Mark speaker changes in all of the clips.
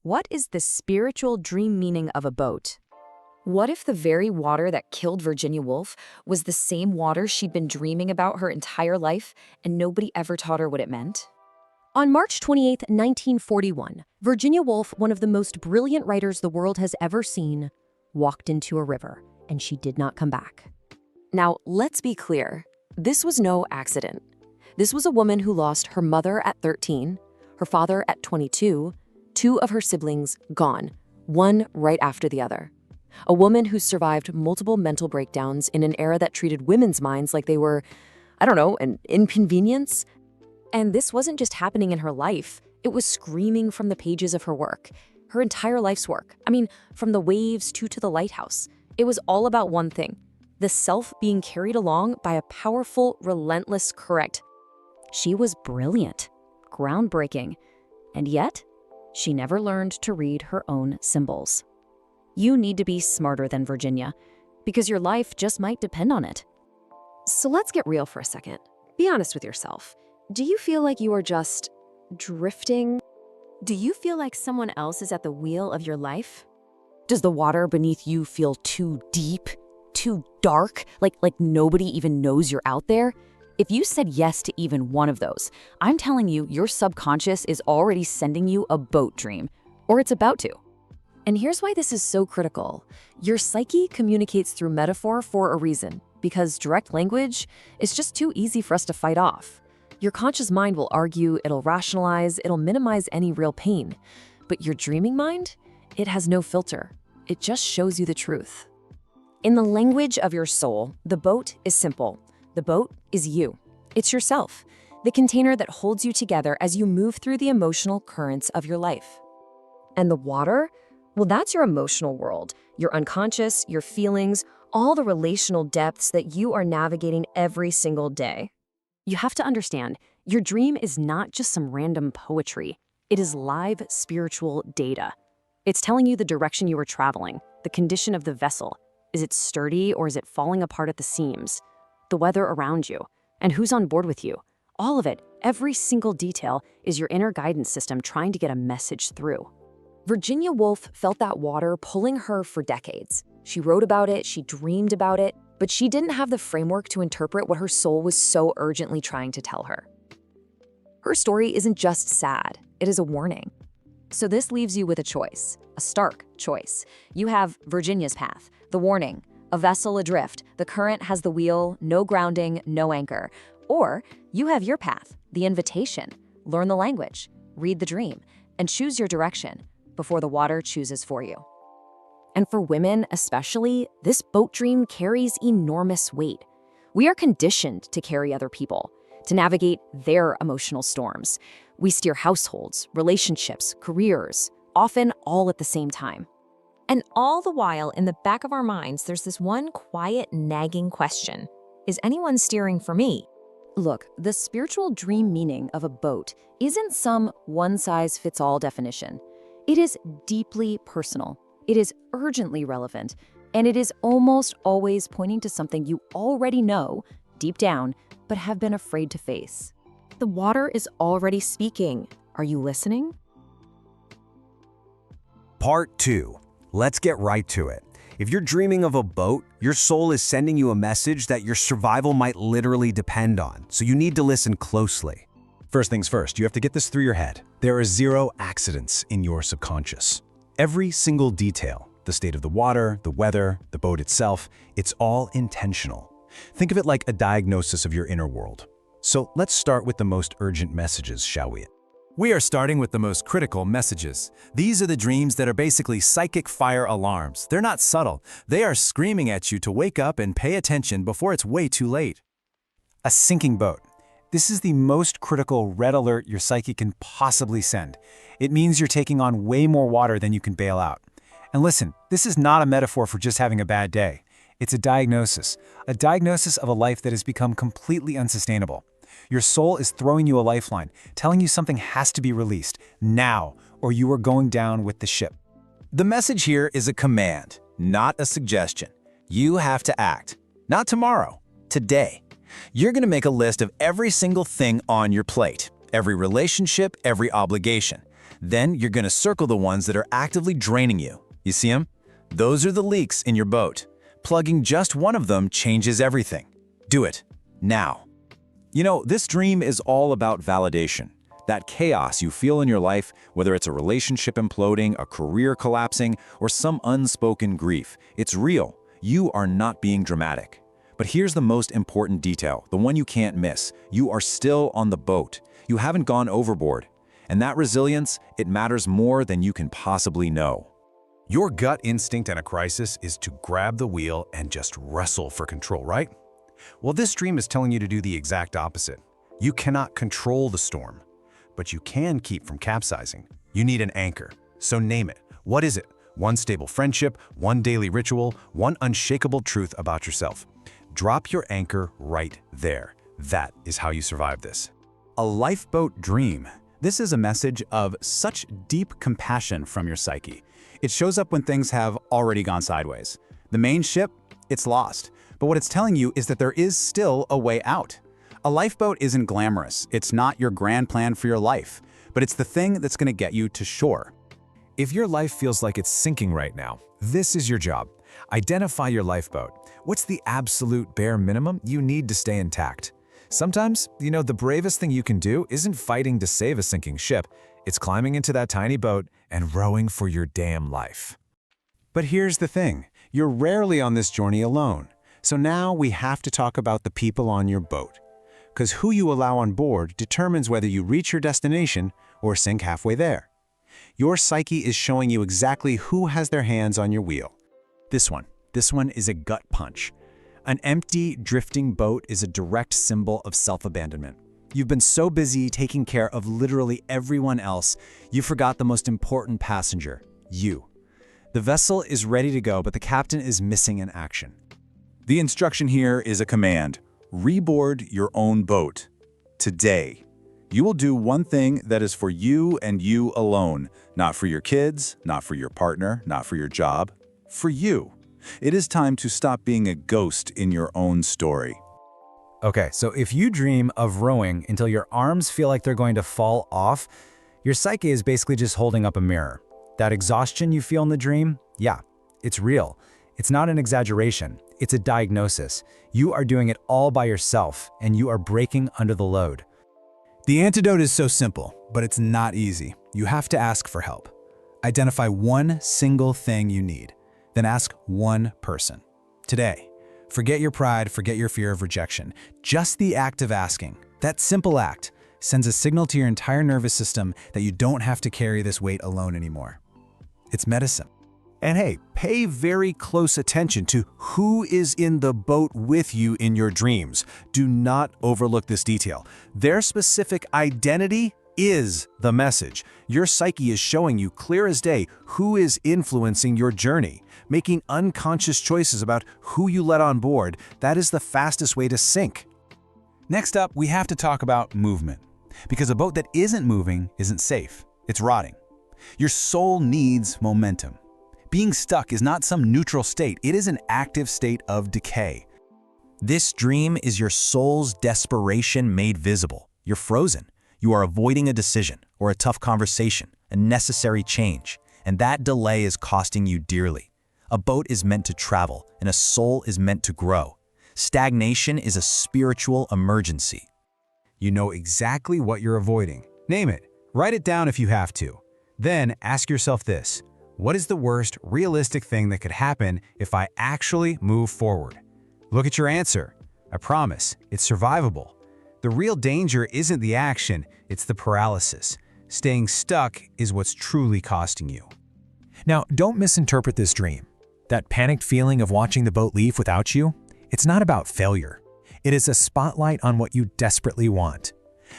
Speaker 1: What is the spiritual dream meaning of a boat? What if the very water that killed Virginia Woolf was the same water she'd been dreaming about her entire life and nobody ever taught her what it meant?
Speaker 2: On March 28, 1941, Virginia Woolf, one of the most brilliant writers the world has ever seen, walked into a river, and she did not come back.
Speaker 1: Now, let's be clear. This was no accident. This was a woman who lost her mother at 13, her father at 22, two of her siblings gone, one right after the other. A woman who survived multiple mental breakdowns in an era that treated women's minds like they were, an inconvenience. And this wasn't just happening in her life. It was screaming from the pages of her work, her entire life's work. From the waves to the lighthouse. It was all about one thing, the self being carried along by a powerful, relentless current. She was brilliant, groundbreaking, and yet, she never learned to read her own symbols. You need to be smarter than Virginia, because your life just might depend on it. So let's get real for a second. Be honest with yourself. Do you feel like you are just drifting? Do you feel like someone else is at the wheel of your life? Does the water beneath you feel too deep, too dark, like nobody even knows you're out there? If you said yes to even one of those, I'm telling you, your subconscious is already sending you a boat dream, or it's about to. And here's why this is so critical. Your psyche communicates through metaphor for a reason, because direct language is just too easy for us to fight off. Your conscious mind will argue, it'll rationalize, it'll minimize any real pain. But your dreaming mind, it has no filter. It just shows you the truth. In the language of your soul, the boat is simple. The boat is you. It's yourself, the container that holds you together as you move through the emotional currents of your life. And the water? Well, that's your emotional world, your unconscious, your feelings, all the relational depths that you are navigating every single day. You have to understand, your dream is not just some random poetry. It is live spiritual data. It's telling you the direction you are traveling, the condition of the vessel. Is it sturdy or is it falling apart at the seams? The weather around you, and who's on board with you. All of it, every single detail, is your inner guidance system trying to get a message through. Virginia Woolf felt that water pulling her for decades. She wrote about it, she dreamed about it, but she didn't have the framework to interpret what her soul was so urgently trying to tell her. Her story isn't just sad, it is a warning. So this leaves you with a choice, a stark choice. You have Virginia's path, the warning, a vessel adrift, the current has the wheel, no grounding, no anchor. Or you have your path, the invitation, learn the language, read the dream, and choose your direction before the water chooses for you. And for women especially, this boat dream carries enormous weight. We are conditioned to carry other people, to navigate their emotional storms. We steer households, relationships, careers, often all at the same time. And all the while, in the back of our minds, there's this one quiet, nagging question. Is anyone steering for me? Look, the spiritual dream meaning of a boat isn't some one-size-fits-all definition. It is deeply personal. It is urgently relevant. And it is almost always pointing to something you already know, deep down, but have been afraid to face. The water is already speaking. Are you listening?
Speaker 3: Part 2. Let's get right to it. If you're dreaming of a boat, your soul is sending you a message that your survival might literally depend on, so you need to listen closely.
Speaker 4: First things first, you have to get this through your head. There are 0 accidents in your subconscious. Every single detail, the state of the water, the weather, the boat itself, it's all intentional. Think of it like a diagnosis of your inner world. So let's start with the most urgent messages, shall we?
Speaker 5: We are starting with the most critical messages. These are the dreams that are basically psychic fire alarms. They're not subtle. They are screaming at you to wake up and pay attention before it's way too late.
Speaker 6: A sinking boat. This is the most critical red alert your psyche can possibly send. It means you're taking on way more water than you can bail out. And listen, this is not a metaphor for just having a bad day. It's a diagnosis of a life that has become completely unsustainable. Your soul is throwing you a lifeline, telling you something has to be released now, or you are going down with the ship.
Speaker 5: The message here is a command, not a suggestion. You have to act. Not tomorrow, today. You're going to make a list of every single thing on your plate, every relationship, every obligation. Then you're going to circle the ones that are actively draining you. You see them? Those are the leaks in your boat. Plugging just one of them changes everything. Do it now. You know, this dream is all about validation. That chaos you feel in your life, whether it's a relationship imploding, a career collapsing, or some unspoken grief, it's real. You are not being dramatic. But here's the most important detail, the one you can't miss. You are still on the boat. You haven't gone overboard. And that resilience, it matters more than you can possibly know.
Speaker 3: Your gut instinct in a crisis is to grab the wheel and just wrestle for control, right? Well, this dream is telling you to do the exact opposite. You cannot control the storm, but you can keep from capsizing. You need an anchor, so name it. What is it? One stable friendship, one daily ritual, one unshakable truth about yourself. Drop your anchor right there. That is how you survive this.
Speaker 6: A lifeboat dream. This is a message of such deep compassion from your psyche. It shows up when things have already gone sideways. The main ship, it's lost. But what it's telling you is that there is still a way out. A lifeboat isn't glamorous. It's not your grand plan for your life, but it's the thing that's going to get you to shore.
Speaker 3: If your life feels like it's sinking right now, this is your job. Identify your lifeboat. What's the absolute bare minimum you need to stay intact? Sometimes, the bravest thing you can do isn't fighting to save a sinking ship. It's climbing into that tiny boat and rowing for your damn life.
Speaker 6: But here's the thing. You're rarely on this journey alone. So now we have to talk about the people on your boat. Because who you allow on board determines whether you reach your destination or sink halfway there. Your psyche is showing you exactly who has their hands on your wheel. This one is a gut punch. An empty, drifting boat is a direct symbol of self-abandonment. You've been so busy taking care of literally everyone else, you forgot the most important passenger, you. The vessel is ready to go, but the captain is missing in action.
Speaker 5: The instruction here is a command. Reboard your own boat. Today. You will do one thing that is for you and you alone. Not for your kids, not for your partner, not for your job. For you. It is time to stop being a ghost in your own story.
Speaker 6: Okay, so if you dream of rowing until your arms feel like they're going to fall off, your psyche is basically just holding up a mirror. That exhaustion you feel in the dream, yeah, it's real. It's not an exaggeration. It's a diagnosis. You are doing it all by yourself, and you are breaking under the load.
Speaker 4: The antidote is so simple, but it's not easy. You have to ask for help. Identify one single thing you need, then ask one person. Today, forget your pride, forget your fear of rejection. Just the act of asking, that simple act, sends a signal to your entire nervous system that you don't have to carry this weight alone anymore. It's medicine.
Speaker 3: And hey, pay very close attention to who is in the boat with you in your dreams. Do not overlook this detail. Their specific identity is the message. Your psyche is showing you clear as day who is influencing your journey. Making unconscious choices about who you let on board, that is the fastest way to sink.
Speaker 6: Next up, we have to talk about movement. Because a boat that isn't moving isn't safe. It's rotting. Your soul needs momentum. Being stuck is not some neutral state. It is an active state of decay.
Speaker 5: This dream is your soul's desperation made visible. You're frozen. You are avoiding a decision or a tough conversation, a necessary change, and that delay is costing you dearly. A boat is meant to travel, and a soul is meant to grow. Stagnation is a spiritual emergency.
Speaker 6: You know exactly what you're avoiding. Name it. Write it down if you have to. Then ask yourself this. What is the worst realistic thing that could happen if I actually move forward? Look at your answer. I promise, it's survivable. The real danger isn't the action, it's the paralysis. Staying stuck is what's truly costing you.
Speaker 3: Now, don't misinterpret this dream. That panicked feeling of watching the boat leave without you, it's not about failure. It is a spotlight on what you desperately want.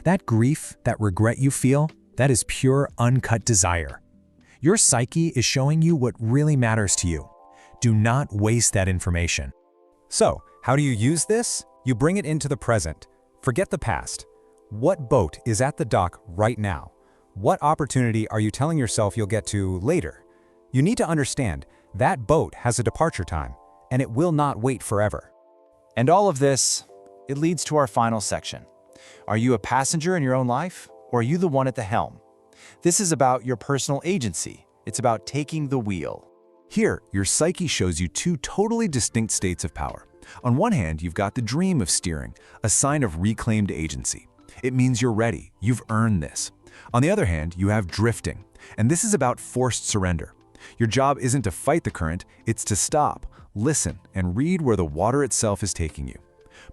Speaker 3: That grief, that regret you feel, that is pure, uncut desire. Your psyche is showing you what really matters to you. Do not waste that information.
Speaker 6: So, how do you use this? You bring it into the present. Forget the past. What boat is at the dock right now? What opportunity are you telling yourself you'll get to later? You need to understand that boat has a departure time, and it will not wait forever. And all of this, it leads to our final section. Are you a passenger in your own life, or are you the one at the helm?
Speaker 4: This is about your personal agency. It's about taking the wheel. Here, your psyche shows you two totally distinct states of power. On one hand, you've got the dream of steering, a sign of reclaimed agency. It means you're ready, you've earned this. On the other hand, you have drifting, and this is about forced surrender. Your job isn't to fight the current, it's to stop, listen, and read where the water itself is taking you.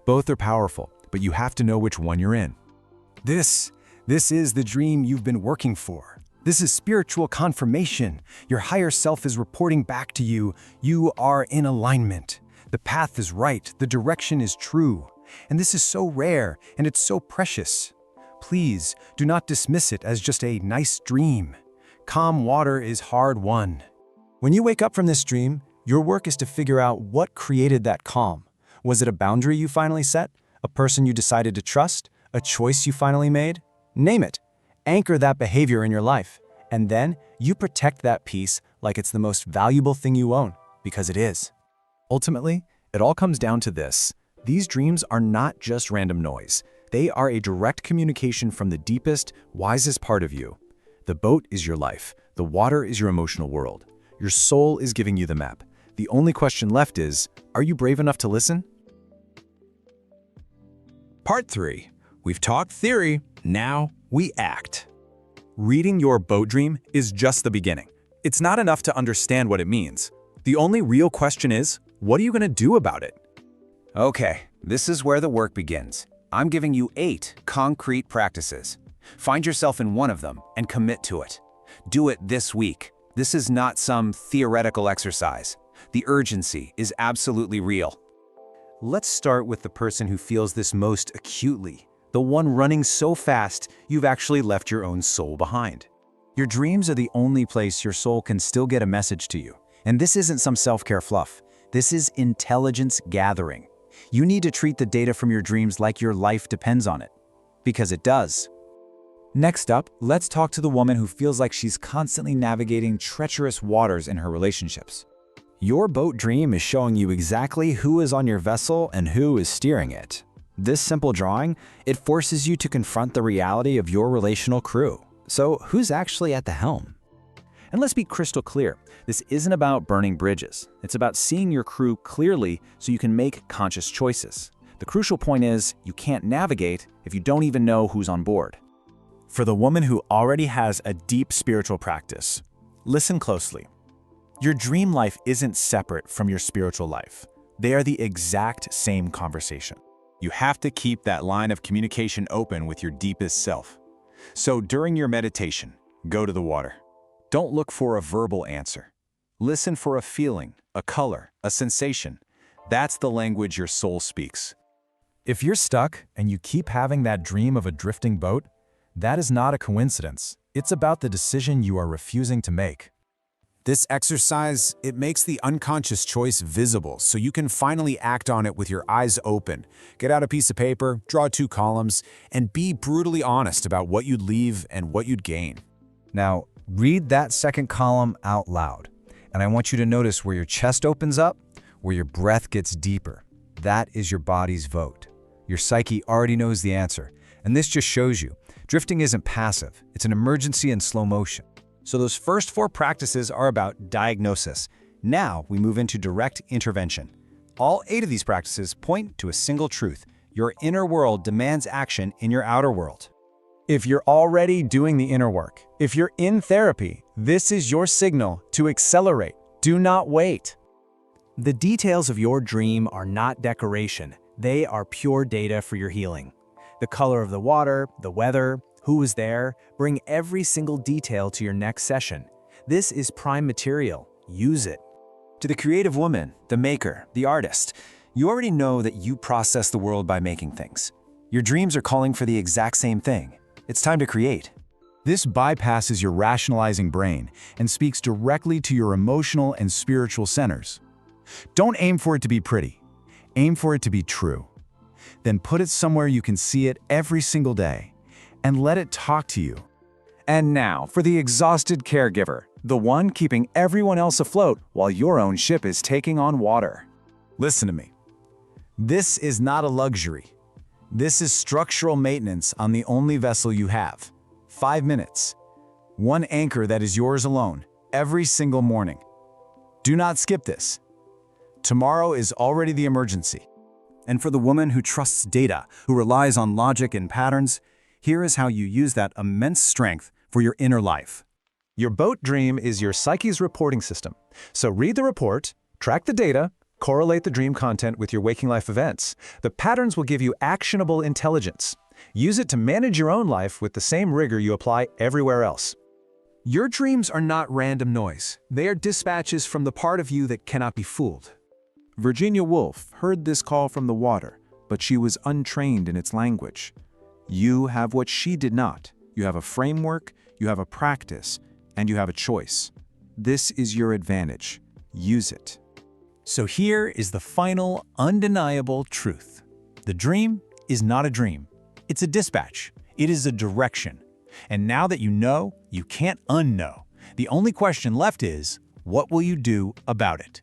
Speaker 4: Both are powerful, but you have to know which one you're in.
Speaker 6: This is the dream you've been working for. This is spiritual confirmation. Your higher self is reporting back to you. You are in alignment. The path is right. The direction is true. And this is so rare, and it's so precious. Please do not dismiss it as just a nice dream. Calm water is hard won. When you wake up from this dream, your work is to figure out what created that calm. Was it a boundary you finally set? A person you decided to trust? A choice you finally made? Name it. Anchor that behavior in your life. And then you protect that peace like it's the most valuable thing you own, because it is.
Speaker 4: Ultimately, it all comes down to this. These dreams are not just random noise. They are a direct communication from the deepest, wisest part of you. The boat is your life. The water is your emotional world. Your soul is giving you the map. The only question left is, are you brave enough to listen?
Speaker 3: Part 3. We've talked theory, now we act.
Speaker 4: Reading your boat dream is just the beginning. It's not enough to understand what it means. The only real question is, what are you going to do about it?
Speaker 3: Okay, this is where the work begins. I'm giving you 8 concrete practices. Find yourself in one of them and commit to it. Do it this week. This is not some theoretical exercise. The urgency is absolutely real.
Speaker 6: Let's start with the person who feels this most acutely, the one running so fast you've actually left your own soul behind. Your dreams are the only place your soul can still get a message to you. And this isn't some self-care fluff. This is intelligence gathering. You need to treat the data from your dreams like your life depends on it. Because it does. Next up, let's talk to the woman who feels like she's constantly navigating treacherous waters in her relationships. Your boat dream is showing you exactly who is on your vessel and who is steering it. This simple drawing, it forces you to confront the reality of your relational crew. So who's actually at the helm? And let's be crystal clear, this isn't about burning bridges. It's about seeing your crew clearly so you can make conscious choices. The crucial point is, you can't navigate if you don't even know who's on board. For the woman who already has a deep spiritual practice, listen closely. Your dream life isn't separate from your spiritual life. They are the exact same conversation.
Speaker 3: You have to keep that line of communication open with your deepest self. So during your meditation, go to the water. Don't look for a verbal answer. Listen for a feeling, a color, a sensation. That's the language your soul speaks.
Speaker 6: If you're stuck and you keep having that dream of a drifting boat, that is not a coincidence. It's about the decision you are refusing to make. This exercise, it makes the unconscious choice visible so you can finally act on it with your eyes open. Get out a piece of paper, draw 2 columns, and be brutally honest about what you'd leave and what you'd gain. Now, read that second column out loud. And I want you to notice where your chest opens up, where your breath gets deeper. That is your body's vote. Your psyche already knows the answer. And this just shows you, drifting isn't passive. It's an emergency in slow motion. So those first 4 practices are about diagnosis. Now we move into direct intervention. All 8 of these practices point to a single truth. Your inner world demands action in your outer world. If you're already doing the inner work, if you're in therapy, this is your signal to accelerate. Do not wait. The details of your dream are not decoration. They are pure data for your healing. The color of the water, the weather, who was there, bring every single detail to your next session. This is prime material. Use it. To the creative woman, the maker, the artist, you already know that you process the world by making things. Your dreams are calling for the exact same thing. It's time to create. This bypasses your rationalizing brain and speaks directly to your emotional and spiritual centers. Don't aim for it to be pretty. Aim for it to be true. Then put it somewhere you can see it every single day. And let it talk to you. And now for the exhausted caregiver, the one keeping everyone else afloat while your own ship is taking on water. Listen to me. This is not a luxury. This is structural maintenance on the only vessel you have. 5 minutes.
Speaker 5: One anchor that is yours alone, every single morning. Do not skip this. Tomorrow is already the emergency.
Speaker 4: And for the woman who trusts data, who relies on logic and patterns, here is how you use that immense strength for your inner life.
Speaker 3: Your boat dream is your psyche's reporting system. So read the report, track the data, correlate the dream content with your waking life events. The patterns will give you actionable intelligence. Use it to manage your own life with the same rigor you apply everywhere else. Your dreams are not random noise. They are dispatches from the part of you that cannot be fooled.
Speaker 7: Virginia Woolf heard this call from the water, but she was untrained in its language. You have what she did not. You have a framework, you have a practice, and you have a choice. This is your advantage. Use it.
Speaker 5: So here is the final, undeniable truth. The dream is not a dream. It's a dispatch. It is a direction. And now that you know, you can't unknow. The only question left is, what will you do about it?